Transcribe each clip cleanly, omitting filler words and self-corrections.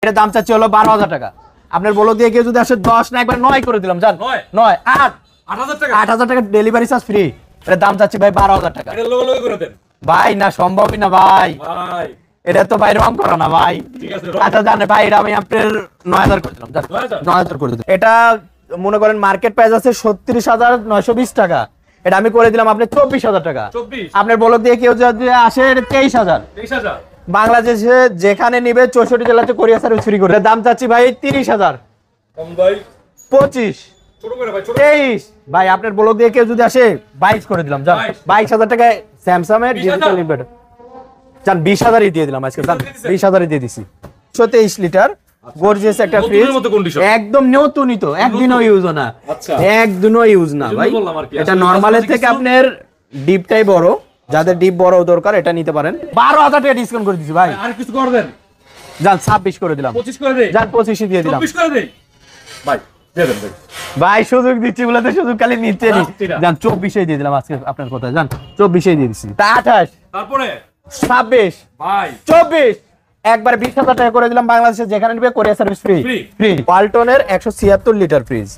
এটা দাম চাচ্ছি হলো 12,000 টাকা। আপনার বলো দিয়ে কেউ যদি আসে 10 না একবার 9 করে দিলাম জান। 9 8,000 টাকা। 8,000 টাকা ডেলিভারি চার্জ ফ্রি। এটা দাম চাচ্ছি ভাই 12,000 টাকা। এটা লোগো লোগো করে দেন ভাই, না সম্ভবই না ভাই। এটা তো ভাই রং করা না ভাই। ঠিক আছে, আচ্ছা জানে ভাই, এটা আমি আপনার 9,000 করে দিলাম। 9,000 করে দিলাম। এটা মনে করেন মার্কেট প্রাইস আছে 36,920 টাকা। এটা আমি করে দিলাম আপনি 24,000 টাকা। 24 আপনার বলক দিয়ে কেউ যদি আসে 23,000। 23,000 বাংলাদেশে যেখানে নিবে 64 জেলাতে কোরিয়ার সার্ভিস ফ্রি করে। দাম চাচ্ছি ভাই 30,000। কম ভাই 25 ছোট করে ভাই, ছোট 23 ভাই। আপনার বলক দিয়ে কেউ যদি আসে 22 করে দিলাম জান। 22,000 টাকায় স্যামসাং এর ডিজিটাল ইনভার্টার জান। 20,000ই দিয়ে দিলাম আজকে জান। 20,000ই দিয়ে দিছি। 123 লিটার গর্জিয়াস একটা ফ্রিজ, একদম নতুনই তো, একদিনও ইউজ না। আচ্ছা, একদিনও ইউজ না ভাই। এটা নরমালের থেকে আপনার ডিপটাই বড়, যাদের ডিপ বড় দরকার এটা নিতে পারেন। 12,000 টাকা ডিসকাউন্ট করে দিছি ভাই। আর কিছু করে দেন জান, 26 করে দিলাম। 25 করে দেই জান, 25 দিয়ে দিলাম। 24 করে দেই ভাই, দিয়ে দেন ভাই। ভাই সুযোগ দিচ্ছি বলে সুযোগ খালি নিচ্ছে নি। জান 24 দিয়ে দিলাম আজকে আপনার কথা। জান 24 দিয়ে দিছি। তা 28 তারপরে 26 ভাই 24 একবার 20,000 টাকা করে দিলাম। বাংলাদেশে যেখানে নিবে কোরিয়ার সার্ভিস ফ্রি। ফ্রি ওয়ালটনের 176 লিটার ফ্রিজ,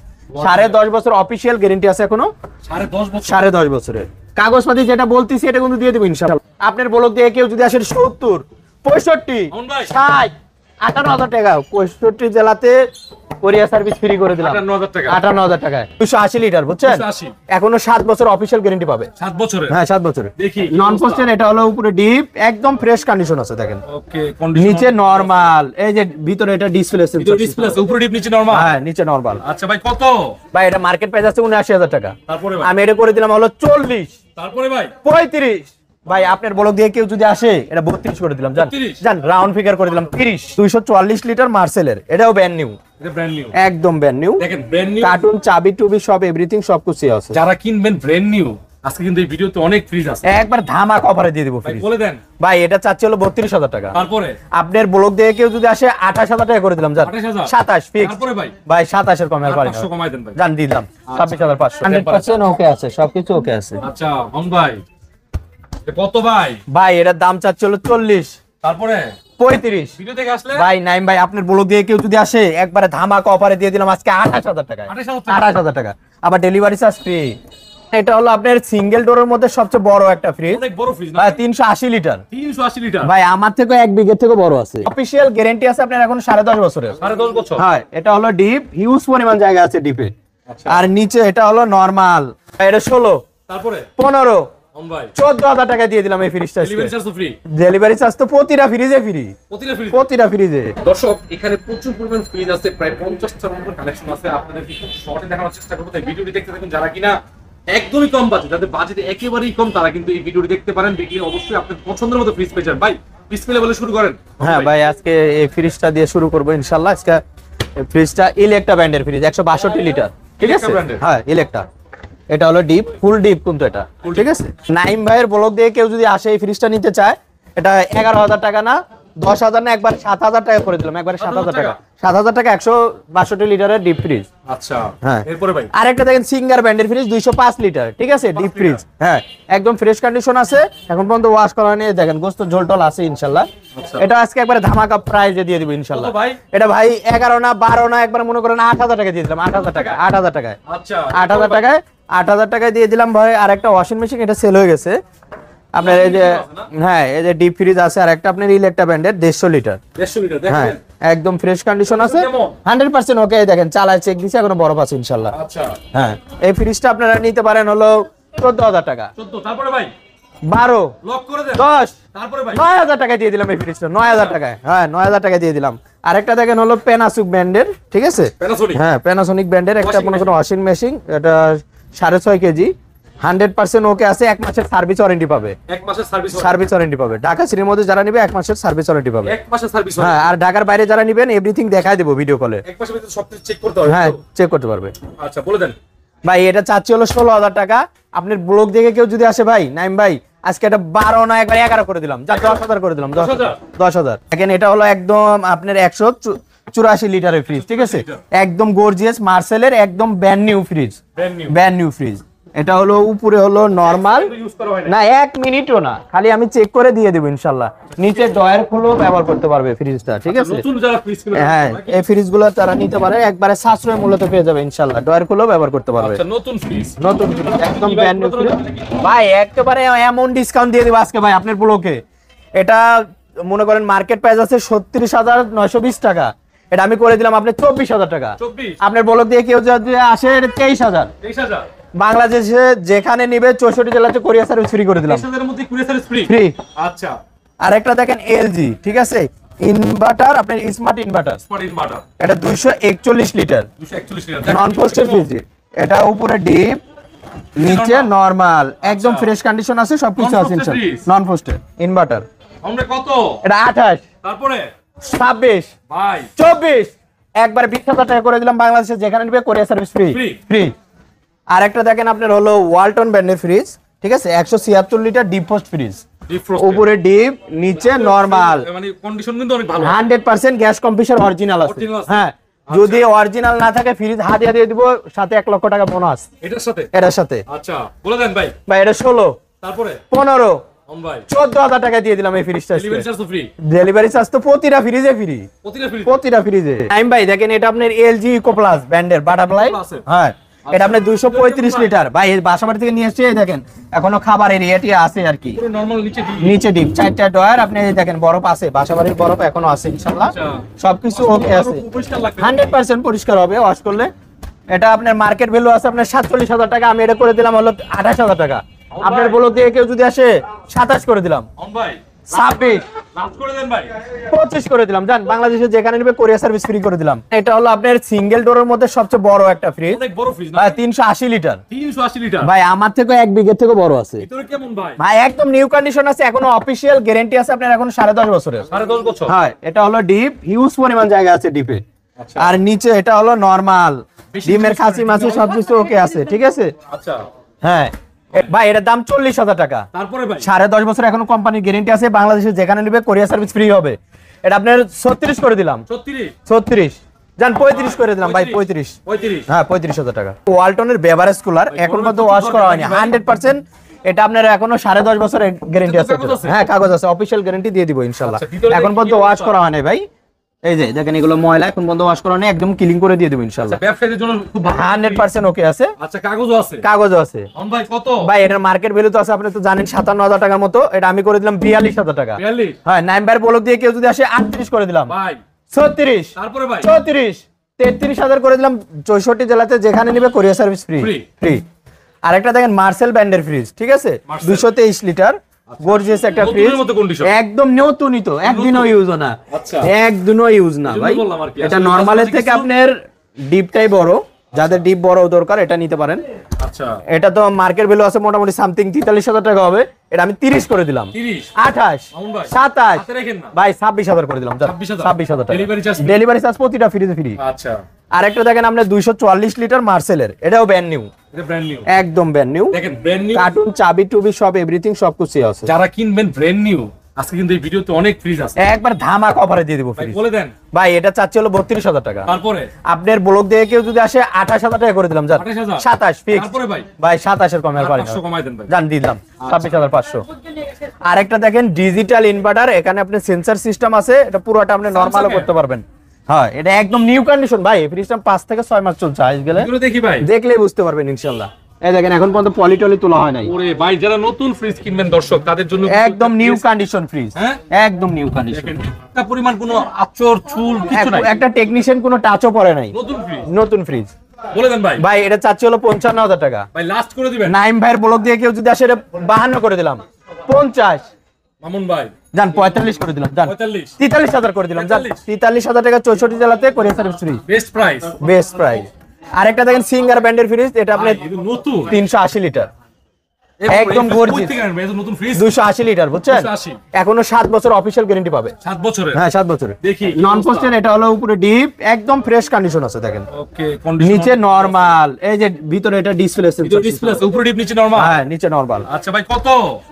10.5 বছর অফিশিয়াল গ্যারান্টি আছে এখনো। 10.5 বছর, 10.5 বছরের কাগজপাতি যেটা বলতিছি এটা কিন্তু দিয়ে দেব ইনশাআল্লাহ। আপনার বলক দিয়ে কেউ যদি আসে 70 65 60 58,000 টাকা, 65 জেলাতে কোরিয়ার সার্ভিস ফ্রি করে দিলাম। 58,000 টাকা, 58,000 টাকায় 280 লিটার, বুঝছেন? 280 এখনো 7 বছর অফিশিয়াল গ্যারান্টি পাবে। 7 বছরের? হ্যাঁ 7 বছরের। দেখি নন পোস্টের, এটা হলো উপরে ডিপ, একদম ফ্রেশ কন্ডিশন আছে দেখেন। ওকে, কন্ডিশন নিচে নরমাল, এই যে ভিতরে এটা ডিসপ্লে আছে। ভিতরে ডিসপ্লে আছে, উপরে ডিপ নিচে নরমাল। হ্যাঁ নিচে নরমাল। আচ্ছা ভাই, কত ভাই এটা মার্কেট প্রাইস আছে 79,000 টাকা। তারপরে ভাই আমি এটা করে দিলাম হলো 40। তারপরে ভাই 35 ভাই। আপনার বলক দিয়ে কেউ যদি আসে এটা 32 করে দিলাম জান। 32 জান রাউন্ড ফিগার করে দিলাম 30। 244 লিটার মার্সেলের, এটাও ব্র্যান্ড নিউ। এটা ব্র্যান্ড নিউ, একদম ব্র্যান্ড নিউ। দেখেন ব্র্যান্ড নিউ, কার্টুন, চাবি টুবি সব এভরিথিং সব কিছু আছে। যারা কিনবেন ব্র্যান্ড নিউ, আজকে কিন্তু এই ভিডিওতে অনেক ফ্রিজ আছে, একবার ধামাক অফারে দিয়ে দেব ভাই ফ্রিজ। বলে দেন ভাই এটা চাচ্ছি হলো 32,000 টাকা। তারপরে আপনার বলক দিয়ে কেউ যদি আসে 28,000 টাকা করে দিলাম জান। 28,000 27 ফিক্স। তারপরে ভাই ভাই 27 এর কমে আর পারি না। 500 কমাই দেন ভাই। জান দিলাম 26,500। 100% ওকে আছে, সবকিছু ওকে আছে। আচ্ছা হন ভাই, কত ভাই? ভাই এটার দাম চাচ্ছি হলো 40। তারপরে 35 ভিডিও থেকে আসলে ভাই নাইম ভাই, আপনার বলক দিয়ে কেউ যদি আসে একবারে ধামাকা অফারে দিয়ে দিলাম আজকে 28,000 টাকায়। 28,000 টাকা, আবার ডেলিভারি চার্জ ফ্রি। এটা হলো আপনার সিঙ্গেল ডোরের মধ্যে সবচেয়ে বড় একটা ফ্রিজ। অনেক বড় ফ্রিজ না ভাই 380 লিটার। 380 লিটার ভাই আমার থেকে 1 বিঘা থেকে বড় আছে। অফিশিয়াল গ্যারান্টি আছে আপনার এখন 10.5 বছরের। 10.5 বছর। হ্যাঁ এটা হলো ডিপ, হিউজ পরিমাণ জায়গা আছে ডিপে। আচ্ছা, আর নিচে এটা হলো নরমাল। এটা 16 তারপরে 15 হন ভাই 14,000 টাকা দিয়ে দিলাম এই ফ্রিজটা। Delivery charge free, delivery charge তো প্রতিটা ফ্রিজে ফ্রি। প্রতিটা ফ্রিজে। দর্শক এখানে প্রচুর পরিমাণ ফ্রিজ আছে, প্রায় 50টার মতো কালেকশন আছে। আপনাদেরকে খুব শর্টে দেখানোর চেষ্টা করব, তাই ভিডিওটি দেখতে থাকুন। যারা কিনা একদমই কম বাজেট, যাদের বাজেট একেবারেই কম, তারা কিন্তু এই ভিডিওটি দেখতে পারেন। দেখলে অবশ্যই আপনার পছন্দের মতো ফ্রিজ পেয়ে যাবেন। ভাই ডিসপ্লে বলে শুরু করেন। হ্যাঁ ভাই আজকে এই ফ্রিজটা দিয়ে শুরু করব ইনশাআল্লাহ। আজকে ফ্রিজটা ইলেকট্রা ব্র্যান্ডের ফ্রিজ, 162 লিটার। ঠিক আছে? হ্যাঁ ইলেকট্রা। এটা হলো ডিপ, ফুল ডিপ কিন্তু এটা। ঠিক আছে? নাইম ভাইয়ের ব্লগ দিয়ে কেউ যদি আসে এই ফ্রিজটা নিতে চায়, এটা 11,000 টাকা না 10,000 না একবার 7,000 টাকা করে দিলাম। একবার 7,000 টাকা। 7,000 টাকা 162 লিটারের ডিপ ফ্রিজ। আচ্ছা হ্যাঁ এরপরে ভাই আরেকটা দেখেন সিঙ্গার ব্র্যান্ডের ফ্রিজ 205 লিটার। ঠিক আছে? Deep fridge. হ্যাঁ একদম ফ্রেশ কন্ডিশন আছে, এখন পর্যন্ত ওয়াশ করা নেই। দেখেন গোস্ত ঝোলটল আছে ইনশাআল্লাহ। এটা আজকে একবারে ধামাকা প্রাইজে দিয়ে দিব ইনশাআল্লাহ। এটা ভাই 11 না 12 না একবার মনে করেন 8,000 টাকা দিয়ে দিলাম। 8,000 টাকা। 8,000 টাকায়। আচ্ছা 8,000 টাকায় 8,000 টাকায় দিয়ে দিলাম ভাই। আর একটা ওয়াশিং মেশিন, এটা সেল হয়ে গেছে আপনার। এই যে হ্যাঁ এই যে ডিপ ফ্রিজ আছে, আর একটা আপনার ইলেকট্রা ব্র্যান্ডের 150 লিটার। 150 লিটার হ্যাঁ দেখেন একদম ফ্রেশ কন্ডিশন আছে, 100% ওকে। দেখেন চালায় চেক দিছে, এখনো বরফ আছে ইনশাআল্লাহ। আচ্ছা হ্যাঁ এই ফ্রিজটা আপনারা নিতে পারেন হলো 14,000 টাকা। 14 তারপরে ভাই 12 লক করে দেন। 10 তারপরে ভাই 9,000 টাকায় দিয়ে দিলাম এই ফ্রিজটা। 9,000 টাকায়। হ্যাঁ 9,000 টাকায় দিয়ে দিলাম। আরেকটা দেখেন হলো প্যানাসোনিক ব্র্যান্ডের। ঠিক আছে? প্যানাসোনিক, হ্যাঁ প্যানাসোনিক ব্র্যান্ডের একটা মনে করেন ওয়াশিং মেশিন, এটা 6.5 কেজি, 100% ওকে আছে। 1 মাসের সার্ভিস ওয়ারেন্টি পাবে। 1 মাসের সার্ভিস ওয়ারেন্টি পাবে। ঢাকা সিটির মধ্যে যারা নিবে 1 মাসের সার্ভিস ওয়ারেন্টি পাবে। 1 মাসের সার্ভিস। হ্যাঁ আর ঢাকার বাইরে যারা নিবেন এভরিথিং দেখায় দেব ভিডিও কলে। 1 মাসের ভিতরে সবকিছু চেক করতে হবে। হ্যাঁ চেক করতে পারবে। আচ্ছা বলে দেন ভাই এটা চাচ্ছি হলো 16,000 টাকা। আপনার ব্লগ দেখে কেউ যদি আসে ভাই নাইম ভাই আজকে এটা 12 না একবার 11 করে দিলাম। যা 10,000 করে দিলাম। 10,000। দেখেন এটা হলো একদম আপনার 184 লিটারের ফ্রিজ। ঠিক আছে? একদম গর্জিয়াস মার্সেলের একদম brand new fridge. Brand new fridge. এটা হলো উপরে হলো নরমাল, ইউজ করা হয় না 1 মিনিটও না, খালি আমি চেক করে দিয়ে দেব ইনশাআল্লাহ। নিচে ডয়ার খুলেও ব্যবহার করতে পারবে ফ্রিজটা, ঠিক আছে? নতুন যারা ফ্রিজ কিনবে, হ্যাঁ, এই ফ্রিজগুলো তারা নিতে পারে, একবারে সাশ্রয় মূল্যতে পেয়ে যাবে ইনশাআল্লাহ। ডয়ার খুলেও ব্যবহার করতে পারবে। আচ্ছা নতুন ফ্রিজ, নতুন ফ্রিজ, একদম ব্র্যান্ড নিউ ফ্রিজ ভাই। একেবারে এমন ডিসকাউন্ট দিয়ে দেব আজকে ভাই আপনার ব্লকে। এটা মনে করেন মার্কেট প্রাইস আছে ৩৬,৯২০ টাকা, এটা আমি করে দিলাম আপনি ২৪,০০০ টাকা। 24 আপনার ব্লক দিয়ে কেউ যদি আসে এটা ২৩,০০০। 23000 বাংলাদেশে যেখানে নিবে 64 জেলাতে কোরিয়ার সার্ভিস ফ্রি করে দিলাম। 23000 এর মধ্যে কুরিয়ার সার্ভিস ফ্রি। ফ্রি। আচ্ছা আরেকটা দেখেন এলজি, ঠিক আছে? ইনভার্টার, আপনার স্মার্ট ইনভার্টার, স্মার্ট ইনভার্টার এটা 241 লিটার 241 লিটার নন পোস্টের ফ্রিজ। এটা উপরে ডিপ, নিচে নরমাল, একদম ফ্রেশ কন্ডিশন আছে, সবকিছু আছে ইনশাআল্লাহ। নন পোস্টের ইনভার্টার। আমরা কত? এটা 28, তারপরে 26, ভাই 24, একবার 20,000 টাকা করে দিলাম। বাংলাদেশে যেখানে নিবে courier service free. Free। Free. আর একটা দেখেন আপনার হলো ওয়ালটন ব্র্যান্ডের ফ্রিজ, ঠিক আছে? 176 litre deep post fridge, defrost উপরে ডিপ, নিচে নরমাল, মানে কন্ডিশন কিন্তু অনেক ভালো। 100% গ্যাস কম্প্রেসর অরিজিনাল আছে। Original আছে। হ্যাঁ, যদি অরিজিনাল না থাকে ফ্রিজ হাদিয়া দিয়ে দিব, সাথে 1 লক্ষ টাকা বোনাস এটার সাথে। এটার সাথে। আচ্ছা বলে দেন ভাই। ভাই এটা 16, তারপরে 15, ভাই 14,000 টাকা দিয়ে দিলাম এই ফ্রিজটা। ডেলিভারি চার্জ তো ফ্রি। ডেলিভারি চার্জ তো প্রতিটা ফ্রিজে ফ্রি, প্রতিটা ফ্রি। প্রতিটা ফ্রিজে। টাইম ভাই দেখেন, এটা আপনার এলজি ইকো প্লাস ব্র্যান্ডের বাটারফ্লাই। আছে। হ্যাঁ, এটা আপনার 235 লিটার ভাই। এই বাসাবাড়ি থেকে নিয়ে এসেছে, এই দেখেন এখনো খাবার এরিয়াটি আছে আর কি। পুরো নরমাল নিচে দি। নিচে ডিপ, 4টা ডয়ার, আপনি এই দেখেন বরফ আছে, বাসাবাড়ির বরফ এখনো আছে ইনশাআল্লাহ। আচ্ছা। সবকিছু ওকে আছে, পরিষ্কার লাগবে। 100% পরিষ্কার হবে ওয়াশ করলে। এটা আপনার মার্কেট ভ্যালু আছে আপনার 47,000 টাকা, আমি এটা করে দিলাম হলো 28,000 টাকা। আপনার ব্লক দিয়ে কেউ যদি আসে 27 করে দিলাম, ভাই 26, লাভ করে দেন ভাই। 25 করে দিলাম। জান বাংলাদেশে যেখানে নিবে কোরিয়ার সার্ভিস ফ্রি করে দিলাম। এটা হলো আপনার সিঙ্গেল ডোরের মধ্যে সবচেয়ে বড় একটা ফ্রিজ, অনেক বড় ফ্রিজ না? ভাই 380 লিটার। 380 লিটার ভাই আমার থেকে 1 বিঘের থেকে বড় আছে। ভিতরে কেমন ভাই? ভাই একদম নিউ কন্ডিশন আছে, এখনো অফিশিয়াল গ্যারান্টি আছে আপনার, এখনো 10.5 বছরের। 10.5 বছর। হ্যাঁ, এটা হলো ডিপ, হিউজ পরিমাণ জায়গা আছে ডিপে। আচ্ছা। আর নিচে এটা হলো নরমাল, ডিমের খাসি মাছি সবকিছু ওকে আছে, ঠিক আছে? আচ্ছা হ্যাঁ ভাই, এটার দাম 40,000 টাকা। তারপরে ভাই 10.5 বছর এখনো কোম্পানির গ্যারান্টি আছে। বাংলাদেশে যেখানে নিবে কোরিয়ার সার্ভিস ফ্রি হবে। এটা আপনার 36 করে দিলাম। 36 36 জান 35 করে দিলাম ভাই, 35। 35 হ্যাঁ, 35,000 টাকা। ওয়ালটনের বেভারেজ কুলার এখন পর্যন্ত ওয়াশ করা হয়নি, 100%। এটা আপনার এখনো 10.5 বছরের গ্যারান্টি আছে। কাগজ আছে? হ্যাঁ, কাগজ আছে, অফিশিয়াল গ্যারান্টি দিয়ে দিব ইনশাআল্লাহ। আচ্ছা, ভিতরে এখন পর্যন্ত কি ওয়াশ অবস্থা? করা হয়নি ভাই। এই যে দেখেন এগুলো ময়লা, এখন পর্যন্ত ওয়াশ করা হয়নি, একদম ক্লিন করে দিয়ে দেব ইনশাআল্লাহ। ব্যবসায়ীদের জন্য খুব ভালো। 100% ওকে আছে, আচ্ছা কাগজও আছে। কাগজও আছে। ভাই কত? ভাই এটার মার্কেট ভ্যালু তো আছে, আপনি তো জানেন 57,000 টাকার মতো। এটা আমি করে দিলাম 42,000 টাকা। 42 হ্যাঁ, নাম্বার ব্লক দিয়ে কেউ যদি আসে 38 করে দিলাম। ভাই 36, তারপরে ভাই 34, 33,000 করে দিলাম। 64 জেলাতে যেখানে নিবে courier service free. Free। Free. আরেকটা দেখেন মার্সেল ব্র্যান্ডের ফ্রিজ, ঠিক আছে? Marcel। 223 লিটার গর্জিয়াস একটা নতুনের ফ্রিজ, মতো condition। একদম নতুনই তো, একদিনও ইউজ না। আচ্ছা। একদিনও ইউজ না এজন্য ভাই। বললাম আর কি, এটা আসলে নরমালের কাছাকাছি থেকে কিছু- আপনার ডিপটাই বড়, যাদের ডিপ বড় দরকার এটা নিতে পারেন। আচ্ছা এটা তো মার্কেট ভ্যালু আছে মোটামুটি সামথিং 43,000 টাকা হবে। এটা আমি 30 করে দিলাম। 30 28, মামুন ভাই, 27, হাতে রাখেন না। ভাই 26,000 করে দিলাম। 26,000 টাকা Delivery charge free। Delivery charge প্রতিটা ফ্রিজে ফ্রি। আচ্ছা আরেকটা দেখেন আমরা 244 লিটার মার্সেলের, এটাও ব্র্যান্ড নিউ, এটা ব্র্যান্ড নিউ। একদম ব্র্যান্ড নিউ। দেখেন ব্র্যান্ড নিউ। কার্টুন, চাবি টুবি সব এভরিথিং সবকিছু আছে। যারা কিনবেন ব্র্যান্ড নিউ, আজকে কিন্তু এই ভিডিওতে অনেক ফ্রিজ আছে। একবার ধামাক অফারে দিয়ে দিব ভাই ফ্রিজ। বলে দেন। ভাই এটা চাচ্ছি হলো 32,000 টাকা। তারপরে আপনার ব্লক দিয়ে কেউ যদি আসে 28,000 টাকা করে দিলাম। জান 28,000 27 ফিক্স। তারপরে ভাই ভাই 27 এর কমে আর পারি না। 500 কমাই দেন ভাই। জান দিলাম 26,500। আরেকটা দেখেন ডিজিটাল ইনভার্টার, এখানে আপনি সেন্সর সিস্টেম আছে, এটা পুরোটা আপনি নরমালও করতে পারবেন। হ্যাঁ, এটা একদম নিউ কন্ডিশন ভাই। এই ফ্রিজটা 5 থেকে 6 মাস চলছে, আইস গেলে এগুলো দেখি ভাই। দেখলেই বুঝতে পারবেন ইনশাআল্লাহ। এই দেখেন এখন পর্যন্ত পলিটলি তোলা হয় নাই, ওরে ভাই যারা নতুন ফ্রিজ কিনবেন দর্শক তাদের জন্য একদম নিউ কন্ডিশন ফ্রিজ। হ্যাঁ? একদম নিউ কন্ডিশন। দেখেন একটা পরিমাণ কোনো আচর চুল কিছু নাই। একটা টেকনিশিয়ান কোনো টাচও পড়ে নাই, নতুন ফ্রিজ। নতুন ফ্রিজ। বলে দেন ভাই। ভাই এটা চাচ্ছি হলো 55,000 টাকা। ভাই লাস্ট করে দিবেন। নাইম ভাইয়ের ব্লক দিয়ে কেউ যদি আসে এটা 52 করে দিলাম। 50 মামুন ভাই জান 45 করে দিলাম। জান 45 43,000 করে দিলাম। জান 43,000 43,000 টাকা 64 জেলাতে কোরিয়ার service free, best price. Best price. আরেকটা দেখেন সিঙ্গার ব্র্যান্ডের ফ্রিজ, এটা আপনি এটা নতুন 380 লিটার, এবং একদম এই gorgeous। কই থেকে আনবেন? এটা নতুন ফ্রিজ 280 লিটার, বুঝছেন? 280 এখনো 7 বছর অফিশিয়াল গ্যারান্টি পাবে। 7 বছরের। হ্যাঁ 7 বছরের। দেখি কি নন অবস্থা। পোস্টের, এটা হলো উপরে ডিপ, একদম ফ্রেশ কন্ডিশন আছে দেখেন। ওকে কন্ডিশন নিচে নরমাল, এই যে ভিতরে এটা ডিসপ্লে ভিডিও ডিসপ্লে আছে, উপরে ডিপ নিচে নরমাল। হ্যাঁ নিচে নরমাল। আচ্ছা ভাই কত?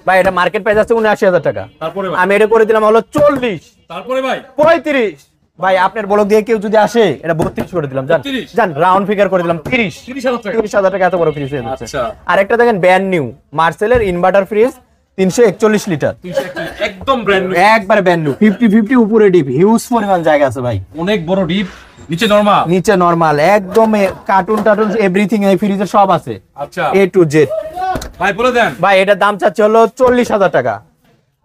ভাই এটা মার্কেট প্রাইস আছে 79,000 টাকা। তারপরে ভাই আমি এটা করে দিলাম হলো 40, তারপরে ভাই 35, ভাই আপনার ব্লক দিয়ে কেউ যদি আসে এটা 32 করে দিলাম, জান 32? জান রাউন্ড ফিগার করে দিলাম 30,000 টাকা। 30,000 টাকা এত বড় ফ্রিজ হয়ে যাচ্ছে। আচ্ছা। আর একটা দেখেন ব্র্যান্ড নিউ মার্সেলের ইনভার্টার ফ্রিজ 341 লিটার, 341 একদম ব্র্যান্ড নিউ, একবারে ব্র্যান্ড নিউ, 50-50 উপরে ডিপ, হিউজ পরিমাণ জায়গা আছে ভাই, অনেক বড় ডিপ, নিচে নরমাল। নিচে নরমাল, একদম কার্টুন টার্টুন এভরিথিং এই ফ্রিজে সব আছে, আচ্ছা A to Z। ভাই বলে দেন। ভাই এটার দাম চাচ্ছে হলো 40,000 টাকা।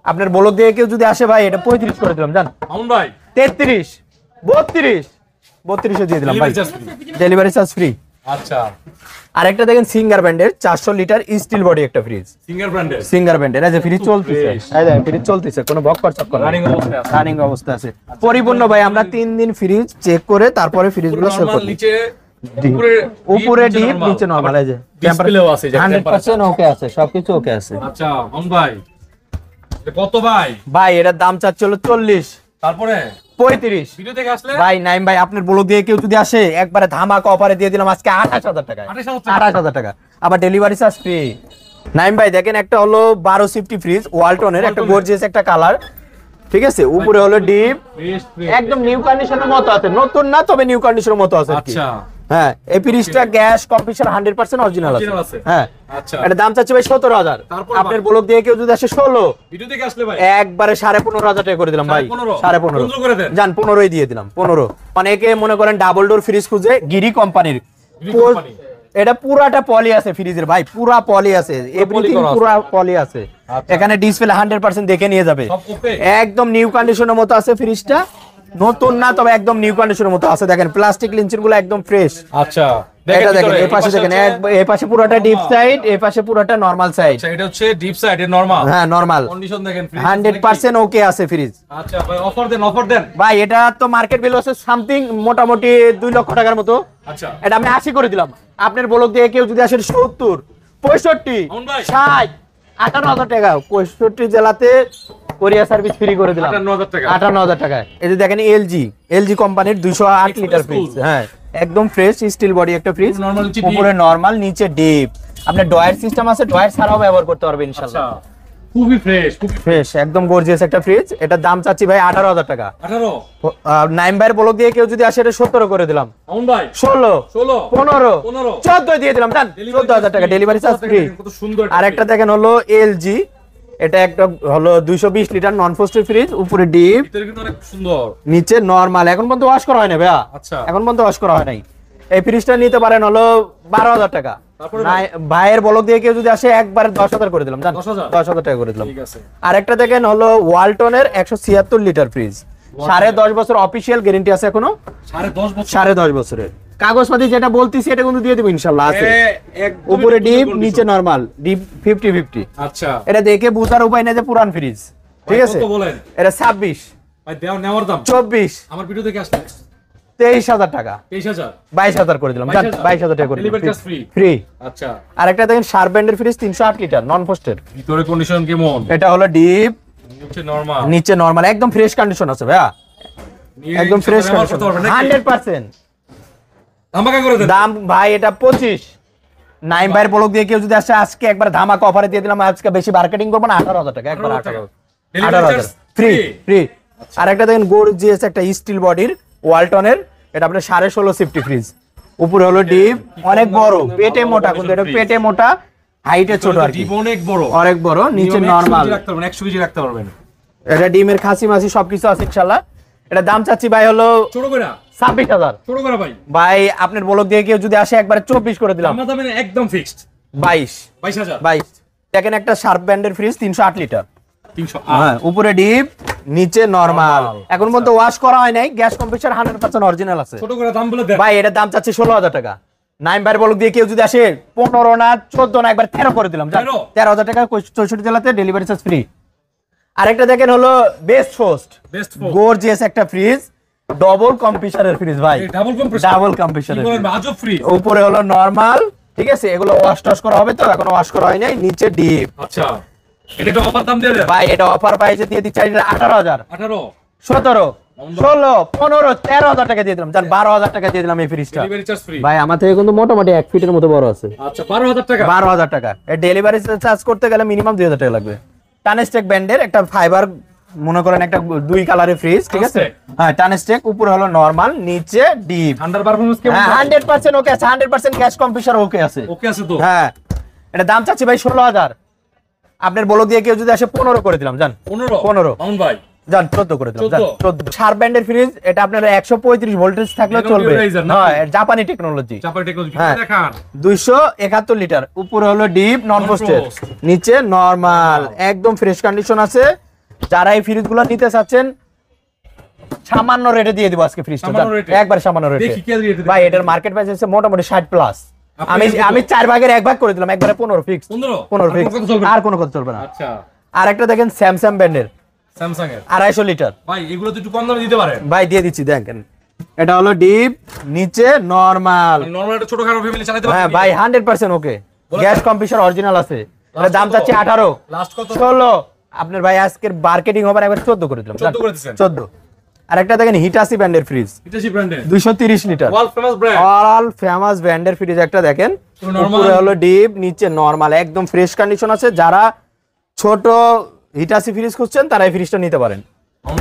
আপনার ব্লক দিয়ে কেউ যদি আসে ভাই এটা 35 করে দিলাম, জান মামুন ভাই 33, 32 দিয়ে দিলাম ভাই, Delivery charge free। Delivery charge free. আচ্ছা আরেকটা দেখেন সিঙ্গার ব্র্যান্ডের 400 লিটার স্টিল বডি একটা ফ্রিজ, সিঙ্গার ব্র্যান্ডের সিঙ্গার ব্র্যান্ডের, এই যে ফ্রিজ চলতেছে, এই দেখেন ফ্রিজ চলতেছে, কোনো বকর চক্কর রানিং অবস্থায় আছে। রানিং অবস্থা আছে পরিপূর্ণ ভাই। আমরা 3 দিন ফ্রিজ চেক করে তারপরে ফ্রিজগুলো সেল নরমাল, করি। নিচে উপরে ডিপ নিচে নরমাল, এই যে ডিসপ্লেও আছে, যে 100% ওকে আছে, সবকিছু ওকে আছে। আচ্ছা মামুন ভাই এটা কত ভাই? ভাই এটার দাম চাচ্ছে হলো 40, তারপরে 35। ভিডিও থেকে আসলে ভাই নাইম ভাই আপনার ব্লগ দিয়ে কেউ যদি আসে একবারে ধামাকা অফারে দিয়ে দিলাম আজকে 28,000 টাকা, 28,000 টাকা, আবার ডেলিভারি চার্জ ফ্রি। নাইম ভাই দেখেন একটা হলো 12 সিফটি ফ্রিজ ওয়ালটনের, একটা গর্জিয়াস একটা কালার, ঠিক আছে, উপরে হলো ডিপ, একদম নিউ কন্ডিশনের মতো আছে, নতুন না তবে নিউ কন্ডিশনের মতো আছে আর কি। আচ্ছা হ্যাঁ এই ফ্রিজটা গ্যাস কম্প্রেসার 100% অরিজিনাল Original আছে। আছে। হ্যাঁ আচ্ছা এটা দাম চাচ্ছে ভাই 17,000। তারপর আপনার ব্লগ দিয়ে কেউ যদি আসে 16, ভিডিও থেকে আসলে ভাই একবারে 15,500 টাকা করে দিলাম ভাই, 15,500 15,500 করে দেন। জান 15ই দিয়ে দিলাম 15। অনেকে মনে করেন ডাবল ডোর ফ্রিজ খুঁজে, গিরি কোম্পানির, গিরি কোম্পানি। এটা পুরাটা পলি আছে ফ্রিজের ভাই, পুরা পলি আছে, এভরিথিং করা আছে। পুরা পলি আছে। আচ্ছা। এখানে ডিসপ্লে 100% দেখে নিয়ে যাবে, সব ওকে। একদম নিউ কন্ডিশনের মতো আছে ফ্রিজটা, নতুন না তবে একদম নিউ কন্ডিশনের মতো আছে। দেখেন প্লাস্টিক লিঞ্চিন গুলো একদম ফ্রেশ। আচ্ছা এটা দেখেন এই পাশে দেখেন, এই পাশে পুরোটা ডিপ সাইড, এই পাশে পুরোটা নরমাল সাইড। আচ্ছা এটা হচ্ছে ডিপ সাইড এর নরমাল, হ্যাঁ নরমাল, কন্ডিশন দেখেন 100% ওকে আছে ফ্রিজ। আচ্ছা ভাই অফার দেন। ভাই এটা তো মার্কেট ভ্যালু আছে সামথিং মোটামুটি 2 লক্ষ টাকার মতো, আচ্ছা এটা আমি 80 করে দিলাম। আপনার ব্লক দিয়ে কেউ যদি আসে 70, 65, মামুন ভাই। 60, 58,000 টাকা, 65 জেলাতে কোরিয়া সার্ভিস ফ্রি করে দিলাম 58,000 টাকা। 58,000 টাকায়। এই যে দেখেন এলজি কোম্পানির 208 লিটার ফ্রিজ, হ্যাঁ একদম ফ্রেশ স্টিল বডি একটা ফ্রিজ, নরমাল নিচে উপরে নরমাল নিচে ডিপ। আপনার ডয়ার সিস্টেম আছে, ডয়ার ছাড়াও ব্যবহার করতে পারবেন ইনশাআল্লাহ। আচ্ছা খুবই ফ্রেশ, খুবই ফ্রেশ একদম গর্জিয়াস একটা ফ্রিজ, এটার দাম চাচ্ছি ভাই 18,000 টাকা। 18 নাইম ভাইয়ের ব্লক দিয়ে কেউ যদি আসে এটা 17 করে দিলাম, মামুন ভাই 16, 15 14 দিয়ে দিলাম, জান 14,000 টাকা ডেলিভারি চার্জ ফ্রি। কত সুন্দর আর একটা দেখেন হলো এলজি, এটা একটা হলো 220 লিটার নন ফ্রস্টেড ফ্রিজ, উপরে ডিপ ভিতরে কিন্তু অনেক সুন্দর। নিচে নরমাল, এখন পর্যন্ত ওয়াশ করা হয় না ভাইয়া, আচ্ছা এখন পর্যন্ত ওয়াশ করা হয় নাই। এই ফ্রিজটা নিতে পারেন হলো 12,000 টাকা। তারপরে ভাইয়ের ব্লক দিয়ে কেউ যদি আসে একবারে 10,000 করে দিলাম, জান 10,000 10,000 টাকা করে দিলাম। ঠিক আছে আর একটা দেখেন হলো ওয়ালটনের 176 লিটার ফ্রিজ, 10.5 বছর অফিসিয়াল গ্যারান্টি আছে এখনো, 10.5 বছর 10.5 বছরের কাগজপাতি যেটা বলতেছি এটা কিন্তু দিয়ে দিব ইনশাআল্লাহ আছে। একদমই উপরে নতুন ডিপ condition। নিচে নরমাল, ডিপ 50-50। আচ্ছা এটা দেখে বুঝার উপায় নেই যে পুরান ফ্রিজ, ঠিক আছে। কত বলেন এটা 26, ভাই নেওয়ার দাম 24, আমার ভিডিও থেকে আসলে 23,000 টাকা, 23,000 22,000 করে দিলাম, 22,000 টাকা করে ডেলিভারি দিলাম চার্জ ফ্রি। ফ্রি। আচ্ছা আর একটা দেখেন শার্প ব্র্যান্ডের ফ্রিজ 308 লিটার নন ফ্রস্টেড, ভিতরে কন্ডিশন কেমন? এটা হলো ডিপ হচ্ছে নরমাল, নিচে নরমাল, একদম ফ্রেশ কন্ডিশন আছে ভাইয়া, একদম ফ্রেশ কন্ডিশন 100%। ধামাকা করে দেন। দাম ভাই এটা 25। নাইম ভাইয়ের ব্লক দিয়ে কেউ যদি আসে আজকে একবার ধামাকা অফারে দিয়ে দিলাম, আজকে বেশি মার্কেটিং করবো না, 18,000 টাকা একবার 18,000 ফ্রি ফ্রি। আর একটা দেখেন গর্জিয়াস একটা স্টিল বডির ওয়ালটনের, এটা আপনার 16.5 সিফটি ফ্রিজ, উপরে হলো ডিপ, অনেক বড়, পেটে মোটা, কিন্তু এটা পেটে মোটা, হাইটে ছোট আর কি, অনেক বড়, অনেক বড়, নিচে নরমাল। 100 কেজি রাখতে পারবেন। এটা ডিমের খাসি মাসি সবকিছু আছে ইনশাআল্লাহ। এটা দাম চাচ্ছি ভাই হলো ছোট করে 26,000। ছোট করে ভাই, ভাই আপনার ব্লক দিয়ে কেউ যদি আসে একবারে 24 করে দিলাম, আমার দামে একদম ফিক্সড 22,000। 22,000 দেখেন একটা শার্প ব্র্যান্ডের ফ্রিজ 308 লিটার, 300 হ্যাঁ উপরে ডিপ নিচে নরমাল, এখন পর্যন্ত ওয়াশ করা হয় নাই, গ্যাস কম্প্রেসার 100% অরিজিনাল আছে। ছোট করে দাম বলে দেন ভাই এটার দাম চাচ্ছি 16,000 টাকা। নাইম ভাইয়ের ব্লক দিয়ে কেউ যদি আসে 15 না 14 না একবার 13 করে দিলাম, 13,000 টাকা 64 জেলাতে ডেলিভারি চার্জ ফ্রি। আরেকটা দেখেন হলো বেস্ট ফোস্ট, গর্জিয়াস একটা ফ্রিজ, ডবল কম্প্রেসারের ফ্রিজ ভাই, ডাবল কম্প্রেসারের ফ্রি, উপরে হলো নরমাল, ঠিক আছে। এগুলো ওয়াশ টশ করা হবে তো, এখনো ওয়াশ করা হয় নাই, নিচে ডিপ। আচ্ছা এটা একটা অফার দাম দিয়ে দেন ভাই, এটা অফার প্রাইসে দিয়ে দিচ্ছি 18,000, 18 17, 16, 15, 13,000 টাকা দিয়ে দিলাম, জান 12,000 টাকা দিয়ে দিলাম এই ফ্রিজটা। ডেলিভারি চার্জ ফ্রি ভাই আমার থেকে কিন্তু মোটামুটি 1 ফিটের মতো বড় আছে। আচ্ছা 12,000 টাকা, 12,000 টাকা। এর ডেলিভারি চার্জ করতে গেলে মিনিমাম 2,000 টাকা লাগবে। টানেস্টেক ব্র্যান্ডের একটা ফাইবার মনে করেন একটা দুই কালারের ফ্রিজ, ঠিক আছে? হ্যাঁ, টানস্টেক, উপরে হলো নরমাল, নিচে ডিপ। ঠান্ডার পারফরম্যান্স কেমন? হ্যাঁ 100% ওকে আছে, 100% গ্যাস কম্প্রেসর ওকে আছে। ওকে আছে তো? হ্যাঁ, এটা দাম চাচ্ছি ভাই 16000। আপনার বলো দিয়ে কেউ যদি আসে 15 করে দিলাম, জান 15 মামুন ভাই জান 14 করে দিলাম, জান 14। শার্প ব্র্যান্ডের ফ্রিজ, এটা আপনার 135 ভোল্টেজ থাকলে চলবে। হ্যাঁ, জাপানি টেকনোলজি। হ্যাঁ, দেখান 271 লিটার, উপরে হলো ডিপ নন ফ্রস্টেড, নিচে নরমাল, একদম ফ্রেশ কন্ডিশন আছে। যারা এই ফ্রিজগুলো নিতে চাচ্ছেন সামান্য রেটে দিয়ে দিব আজকে ফ্রিজটা, একবার সামান্য রেটে। ভাই এটার মার্কেট প্রাইস আছে মোটামুটি 60 প্লাস। আমি 4 ভাগের 1 ভাগ করে দিলাম, একবারে 15 ফিক্স, 15 ফিক্স, আর কোনো কথা চলবে না। আচ্ছা, আর একটা দেখেন স্যামসাং ব্র্যান্ডের, স্যামসাং এর 250 লিটার। ভাই এগুলো তো একটু কম দামে দিতে পারেন। ভাই দিয়ে দিচ্ছি, দেখেন এটা হলো ডিপ, নিচে নরমাল। নরমাল একটা ছোটখাটো ফ্যামিলি চালাতে পারে। হ্যাঁ ভাই 100% ওকে, গ্যাস কম্প্রেসর অরিজিনাল আছে। এটা দাম চাচ্ছি 18, লাস্ট কত? 16। আপনার ভাই আজকের মার্কেটিং হবে একবার 14 করে দিলাম, 14 করে দিবেন। 14। আর একটা দেখেন হিটাসি ব্র্যান্ডের ফ্রিজ, হিটাচি ব্র্যান্ডের 230 litre, world famous brand, all famous ব্র্যান্ডের ফ্রিজ একটা দেখেন। উপরে হলো ডিপ, নিচে নরমাল, একদম ফ্রেশ কন্ডিশন আছে। যারা ছোট হিটাসি ফ্রিজ খুঁজছেন তারা এই ফ্রিজটা নিতে পারেন।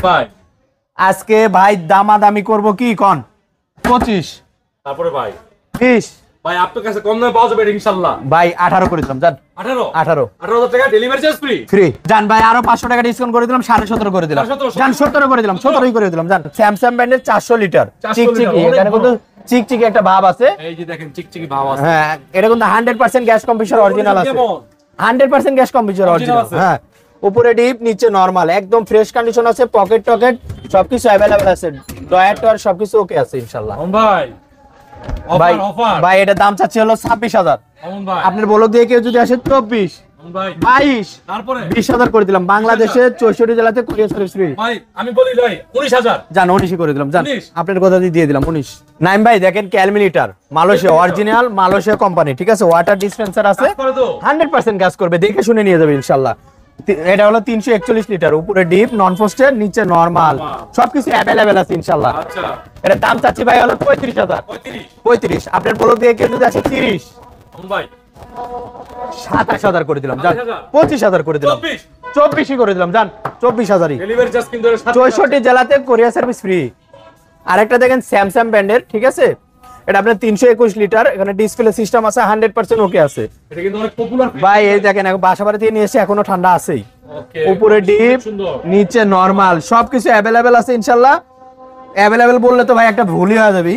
ভাই আজকে ভাই দামাদামি করব কি কোন 25, তারপরে ভাই 20, ভাই আপনার কাছে কম দামে পাওয়া যাবে ইনশাআল্লাহ। ভাই 18 করে দিলাম, জান 18000 টাকা ডেলিভারি চার্জ ফ্রি। ফ্রি জান ভাই, আরো 500 টাকা ডিসকাউন্ট করে দিলাম, 17.5 করে দিলাম, জান 17 করে দিলাম, 17ই করে দিলাম, জান। স্যামসাং ব্র্যান্ডের 400 লিটার চিকচিকি, এখানে কিন্তু চিকচিকি একটা ভাব আছে। এই যে দেখেন চিকচিকি ভাব আছে। হ্যাঁ, এটা কিন্তু 100% গ্যাস কম্প্রেসর অরিজিনাল আছে, 100% গ্যাস কম্প্রেসর অরিজিনাল। হ্যাঁ, উপরে ডিপ, নিচে নরমাল, একদম ফ্রেশ কন্ডিশন আছে। পকেট টকেট সবকিছু अवेलेबल আছে, ডয়ার টয়ার সবকিছু ওকে আছে ইনশাআল্লাহ। ভাই ভাই অফার ভাই এটা দাম চাচ্ছি হলো 26000। ভাই আপনার বলো দিয়ে কেউ যদি আসে 24, ভাই 22, তারপরে 20000 করে দিলাম। বাংলাদেশে 64 জেলাতে কুরিয়ার সার্ভিস ফ্রি। ভাই আমি বলি ভাই 19000 জান 19 করে দিলাম, জান 19 আপনার কথা দিয়ে দিলাম 19। নাইম ভাই দেখেন ক্যালমিলিটার, মালয়েশিয়া অরিজিনাল, মালয়েশিয়া কোম্পানি, ঠিক আছে? ওয়াটার ডিসপেন্সার আছে, 100% গ্যাস করবে, দেখে শুনে নিয়ে যাবে ইনশাআল্লাহ। এটা হলো 341 লিটার, উপরে ডিপ নন ফ্রস্টেড, নিচে নরমাল, সবকিছু अवेलेबल আছে ইনশাআল্লাহ। আচ্ছা, এটা দাম চাচ্ছি ভাই হলো 35000। 35 আপনার বলো দিয়ে কেউ যদি আসে 30, ভাই 27000 করে দিলাম, জান 25000 করে দিলাম, 24ই করে দিলাম, জান 24000ই। ডেলিভারি চার্জ কিন্তু 64 জেলাতে কুরিয়ার সার্ভিস ফ্রি। আরেকটা দেখেন স্যামসাং ব্র্যান্ডের, ঠিক আছে? এটা আপনার 321 লিটার, এখানে ডিসপ্লে সিস্টেম আছে, 100% ওকে আছে। এটা কিন্তু অনেক পপুলার ভাই এই দেখেন বাসা বাড়ি থেকে নিয়ে এসে এখনো ঠান্ডা আছেই। ওকে, উপরে ডিপ, নিচে নরমাল, সবকিছু अवेलेबल আছে ইনশাআল্লাহ। अवेलेबल বললে তো ভাই একটা ভুলই হয়ে যাবে,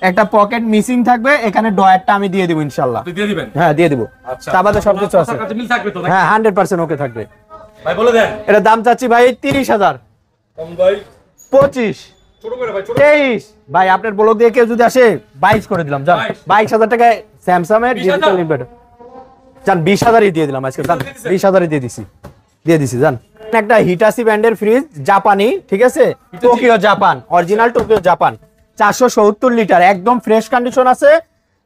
একটা পকেট মিসিং থাকবে, এখানে ডয়ারটা আমি দিয়ে দেব ইনশাআল্লাহ। দিয়ে দিবেন? হ্যাঁ দিয়ে দেব। আচ্ছা, তাবাদে সবকিছু আছে। কাছে মিল থাকবে তো নাকি? হ্যাঁ 100% ওকে থাকবে। ভাই বলে দেন। এটা দাম চাচ্ছি ভাই 30000। ভাই 25, ছোট করে ভাই, ছোট 23 ভাই আপনার ব্লগ দিয়ে কেউ যদি আসে 22 করে দিলাম, জান 22000 টাকায় স্যামসাং এর ডিজিটাল ইনভার্টার, জান 20000ই দিয়ে দিলাম আজকে, জান 20000ই দিয়ে দিছি জান। একটা হিটাসি ব্র্যান্ডের ফ্রিজ, জাপানি, ঠিক আছে? Tokyo Japan, original Tokyo Japan, 470 litre, একদম ফ্রেশ কন্ডিশন আছে।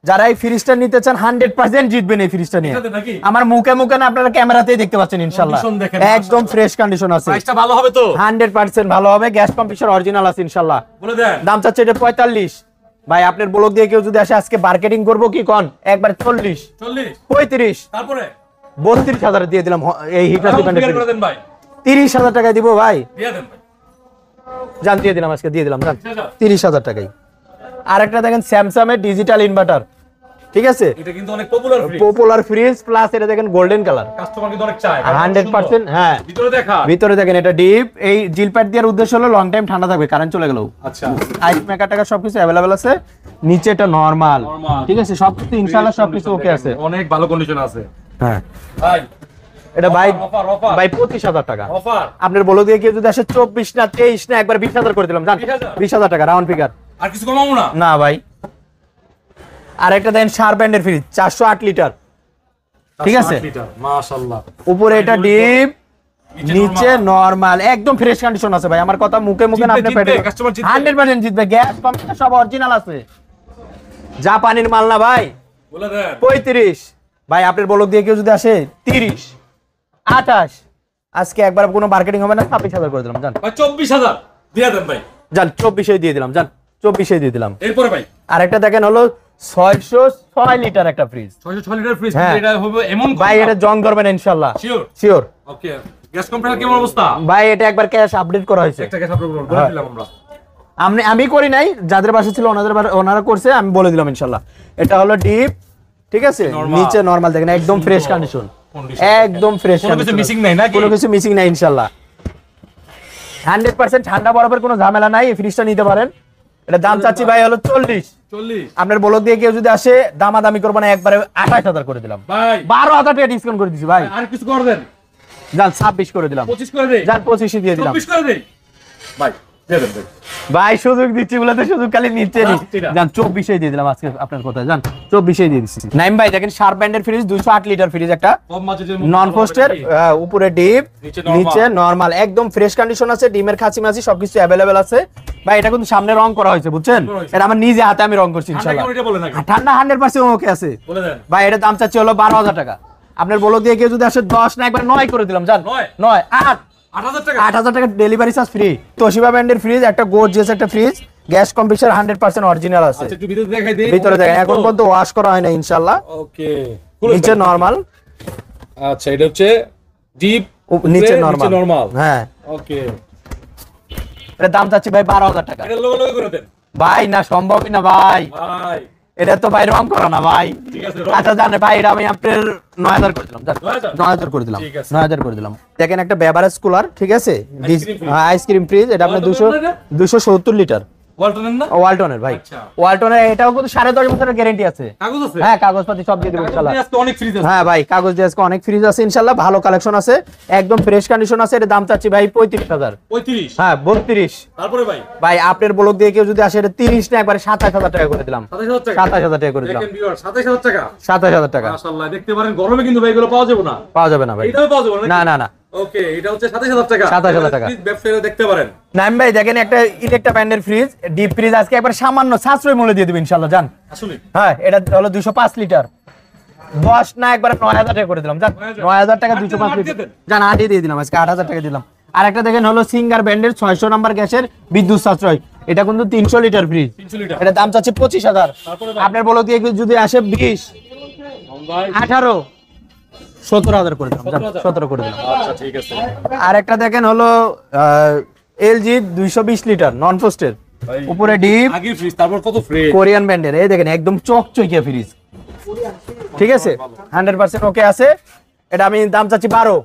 যারা এই ফ্রিজটা নিতে চান 100% জিতবেন এই ফ্রিজটা নিয়ে। আমার মুখে মুখে না, আপনারা ক্যামেরাতেই দেখতে পাচ্ছেন ইনশাআল্লাহ, একদম ফ্রেশ কন্ডিশন আছে। প্রাইসটা ভালো হবে তো? 100% ভালো হবে, গ্যাস কম্প্রেসর অরিজিনাল আছে ইনশাআল্লাহ। বলে দেন। দাম চাচ্ছে এটা 45 ভাই। আপনার ব্লগ দিয়ে কেউ যদি আসে আজকে মার্কেটিং করবো কি কোন একবার 40, 35, তারপরে 32000 দিয়ে দিলাম এই হিটাসি ব্র্যান্ডের। করে দেন ভাই, 30000 টাকায় দিব ভাই, দিয়ে দেন ভাই, জান দিয়ে দিলাম আজকে, দিয়ে দিলাম জান 30000 টাকায়। আর একটা দেখেন স্যামসাং এর ডিজিটাল ইনভার্টার, ঠিক আছে? এটা কিন্তু অনেক popular fridge, popular fridge, plus এটা দেখেন গোল্ডেন কালার, কাস্টমার কিন্তু অনেক চায় 100%। হ্যাঁ, ভিতরে দেখা, ভিতরে দেখেন এটা ডিপ, এই জিল প্যাড দেওয়ার উদ্দেশ্য হলো লং টাইম ঠান্ডা থাকবে, কারেন্ট চলে গেল। আচ্ছা, আইস মেকার টাকা সবকিছু अवेलेबल আছে, নিচে এটা নরমাল, ঠিক আছে? সবকিছু ইনশাআল্লাহ সবকিছু ওকে আছে, অনেক ভালো কন্ডিশন আছে। হ্যাঁ ভাই এটা ভাই অফার ভাই 25000 টাকা। অফার আপনার বলো দিয়ে কেউ যদি আসে 24 না 23 না একবার 20000 করে দিলাম, জান 20000 টাকা রাউন্ড ফিগার। আর কিছু কমাবো না? না ভাই। আর একটা দেন শার্প ব্র্যান্ডের ফ্রিজ, 408 লিটার, ঠিক আছে? মাশাআল্লাহ। উপরে এটা ডিপ, নিচে নরমাল, একদম ফ্রেশ কন্ডিশন আছে ভাই। আমার কথা মুখে মুখে না, আপনি পেটে 100% জিতবে, গ্যাস কম্প্রেসর সব অরিজিনাল আছে, জাপানির মাল না ভাই। বলে দেন। 35 ভাই আপনার ব্লগ দিয়ে কেউ যদি আসে 30, 28 আজকে একবার কোনো মার্কেটিং হবে না, 26000 করে দিলাম, জান ভাই 24000 দিয়ে দেন ভাই, জান 24 দিয়ে দিলাম, জান 24 দিয়ে দিলাম। এরপরে ভাই আরেকটা দেখেন হলো 606 লিটার একটা ফ্রিজ, 606 লিটার ফ্রিজ, হ্যাঁ। এটা হবে এমন ভাই এটা জং ধরবে না ইনশাআল্লাহ, শিওর? শিওর। ওকে, গ্যাস কম্প্রেসার কেমন অবস্থা? ভাই এটা একবার ক্যাশ আপডেট করা হয়েছে। একটা গ্যাস আপলোড করে দিলাম আমরা। আমি করি নাই, যাদের বাসা ছিল ওনারা করছে, আমি বলে দিলাম ইনশাল্লাহ। এটা হলো ডিপ, ঠিক আছে, নিচে নরমাল, দেখেন একদম ফ্রেশ কন্ডিশন, একদম ফ্রেশ, কোনো কিছু মিসিং নাই নাকি? কোনো কিছু মিসিং নাই ইনশাল্লাহ। 100% ঠান্ডা বরফের কোনো ঝামেলা নাই, এই ফ্রিজটা নিতে পারেন। এটা দাম চাচ্ছি ভাই হলো 40। আপনার বলক দিয়ে কেউ যদি আসে দামাদামি করবো না, একবারে 28,000 করে দিলাম ভাই, 12,000 টাকা ডিসকাউন্ট করে দিছি ভাই। আর কিছু করে দেন, যান 26 করে দিলাম, 25 করে দেই, যান 25 দিয়ে দিলাম, 24 করে দেই ভাই, দিয়ে দেন ভাই। ভাই সুযোগ দিচ্ছি বলে তো সুযোগ খালি নিচ্ছে নি। যান 24 দিয়ে দিলাম আজকে আপনার কথায়, যান 24 দিয়ে দিচ্ছি। নাইম ভাই দেখেন শার্প ব্র্যান্ডের ফ্রিজ, 208 লিটার ফ্রিজ, একটা কম বাজেটের নন পোস্টের, উপরে ডিপ নিচে নরমাল, একদম ফ্রেশ কন্ডিশন আছে, ডিমের খাঁচি মাছি সবকিছু अवेलेबल আছে ভাই। এটা কিন্তু সামনে রং করা হয়েছে বুঝছেন, এটা আমার নিজে হাতে আমি রং করছি ইনশাআল্লাহ। ঠান্ডা 100% ওকে আছে ভাই। এটা দাম চাচ্ছি হলো 12,000 টাকা। আপনার বলো দিয়ে কেউ যদি আসে 10 না একবার 9 করে দিলাম, জান 9 8,000 টাকা ডেলিভারি চার্জ ফ্রি। তোশিবা ব্র্যান্ডের ফ্রিজ, একটা গর্জিয়াস একটা ফ্রিজ, গ্যাস কম্প্রেসার 100% অরিজিনাল আছে। আচ্ছা একটু ভিতরে দেখাই দেই, ভিতরে দেখেন এখন পর্যন্ত ওয়াশ করা হয় না ইনশাআল্লাহ। ওকে, নিচে নরমাল, আচ্ছা এটা হচ্ছে ডিপ, নিচে নরমাল, হ্যাঁ ওকে। এর দাম চাচ্ছি ভাই 12,000 টাকা। এটা লোগো করে দেন ভাই, না সম্ভবই না ভাই, এটা তো ভাই রং করা না ভাই। ঠিক আছে, আচ্ছা জানে ভাই, এটা আমি আপনার 9,000 করে দিলাম, 9,000 করে দিলাম, 9,000 করে দিলাম। দেখেন একটা বেভারেজ কুলার, ঠিক আছে, আইসক্রিম ফ্রিজ, এটা আপনার 270 লিটার, ওয়ালটনের না? ওয়ালটনের ভাই, ওয়ালটনের। এটাও কিন্তু 10.5 বছরের গ্যারান্টি আছে। কাগজ আছে? হ্যাঁ কাগজপাতি সব দিয়ে দেব ইনশাআল্লাহ। আজকে অনেক ফ্রিজ আছে। হ্যাঁ ভাই, কাগজ দিয়ে আজকে অনেক ফ্রিজ আছে ইনশাআল্লাহ, ভালো কালেকশন আছে, একদম ফ্রেশ কন্ডিশন আছে। এর দাম চাচ্ছি ভাই 35,000। 35? হ্যাঁ 32। তারপরে ভাই, ভাই আপনার ব্লক দিয়ে কেউ যদি আসে এটা 30 না একবারে 27,000 টাকা করে দিলাম, 27,000 টাকা করে দিলাম। দেখেন ভিউয়ার, 27,000 টাকা, 27,000 টাকা। মাশাআল্লাহ, দেখতে পারেন গরমে কিন্তু ভাই এগুলো পাওয়া যাবে না, পাওয়া যাবে না ভাই, এটাও পাওয়া যাবে না না না। ওকে, এটা হচ্ছে 27,000 টাকা, 27,000 টাকা। প্লিজ ব্যবসায়ীরা দেখতে পারেন। নাইম ভাই দেখেন একটা ইলেকট্রা ব্র্যান্ডের ফ্রিজ, ডিপ ফ্রিজ, আজকে একবার সামান্য সাশ্রয় মূল্যে দিয়ে দেব ইনশাআল্লাহ, জান। আসলে হ্যাঁ এটা হলো 205 লিটার, 10 না একবার 9,000 টাকা করে দিলাম, জান 9,000 টাকা 205 লিটার, জান 8 দিয়ে দিলাম আজকে, 8,000 টাকা দিলাম। আর একটা দেখেন হলো সিঙ্গার ব্র্যান্ডের 600 নাম্বার গ্যাসের বিদ্যুৎ সাশ্রয়, এটা কিন্তু 300 লিটার ফ্রিজ, 300 লিটার, এটা দাম চাচ্ছে 25,000। আপনার বলো দিয়ে যদি আসে 20 18 17,000 করে দিলাম, 17 করে দিলাম। আচ্ছা ঠিক আছে। আর একটা দেখেন হলো এলজি 220 লিটার নন পোস্টের, উপরে ডিপ, আগে ফ্রিজ, তারপর কত ফ্রিজ, কোরিয়ান ব্র্যান্ডের, এই দেখেন একদম চকচকে ফ্রিজ, ঠিক আছে 100% ওকে আছে। এটা আমি দাম চাচ্ছি 12।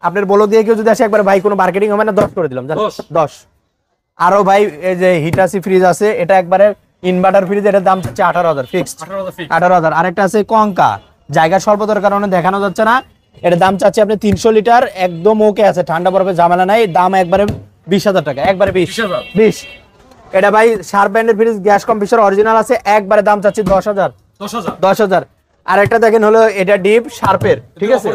আপনার বলো দিয়ে কেউ যদি আসে একবার ভাই কোনো মার্কেটিং হবে না, 10 করে দিলাম, 10। আরো ভাই এই যে হিটাসি ফ্রিজ আছে, এটা একবারে ইনভার্টার ফ্রিজ, এটার দাম চাচ্ছে 18,000 ফিক্সড, 18,000। আরেকটা আছে কঙ্কা, জায়গা স্বল্পতার কারণে দেখানো যাচ্ছে না, এটার দাম চাচ্ছে আপনি 300 লিটার, একদম ওকে আছে, ঠান্ডা বরফে ঝামেলা নাই, দাম একবারে 20,000 টাকা, একবারে 20। এটা ভাই শার্প ব্র্যান্ডের ফ্রিজ, গ্যাস কম্প্রেসার অরিজিনাল আছে, একবারে দাম চাচ্ছি 10,000। আর একটা দেখেন হলো এটা ডিপ শার্পের, ঠিক আছে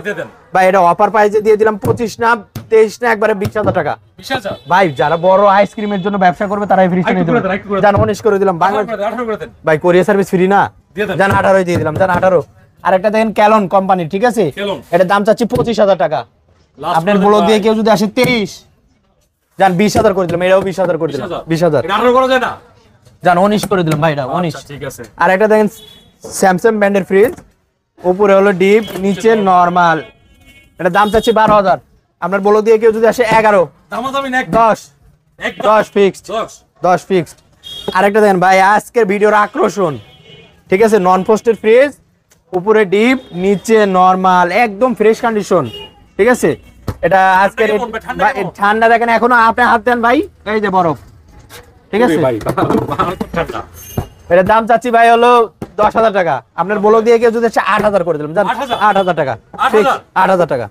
ভাই, এটা অফার প্রাইসে দিয়ে দিলাম 25 না 23 না একবারে 20,000 টাকা। ভাই যারা বড় আইসক্রিমের জন্য ব্যবসা করবে তারা এই ফ্রিজটা নিয়ে দেবেন, জান 19 করে দিলাম। ভাই কোরিয়ার সার্ভিস ফ্রি না, জান 18 দিয়ে দিলাম, জান 18। আর একটা দেখেন ক্যালন কোম্পানি, ঠিক আছে, এটা দাম চাচ্ছি 25,000 টাকা। আপনার ব্লক দিয়ে কেউ যদি আসে 23, জান 20,000 করে দিলাম, এটাও 20,000 করে দিলাম, 20,000 জান 19 করে দিলাম ভাই, এটা 19। ঠিক আছে। আর একটা দেখেন স্যামসাং ব্র্যান্ডের ফ্রিজ, উপরে হলো ডিপ নিচে নরমাল, এটা দাম চাচ্ছি 12,000। আপনার বলো দিয়ে কেউ যদি আসে 11, 10 ফিক্সড, 10 ফিক্সড। আরেকটা দেখেন ভাই আজকের ভিডিওর আকর্ষণ, ঠিক আছে, নন পোস্টের ফ্রিজ, উপরে ডিপ নিচে নরমাল, একদম ফ্রেশ কন্ডিশন, ঠিক আছে। এটা আজকের ঠান্ডা দেখেন এখনো আপনি হাত দেন ভাই, এই যে বরফ, ঠিক আছে। এটার দাম চাচ্ছি ভাই হলো 10,000 টাকা। আপনার ব্লক দিয়ে কেউ যদি 8,000 করে দিলাম, 8,000 টাকা, 8,000 টাকা।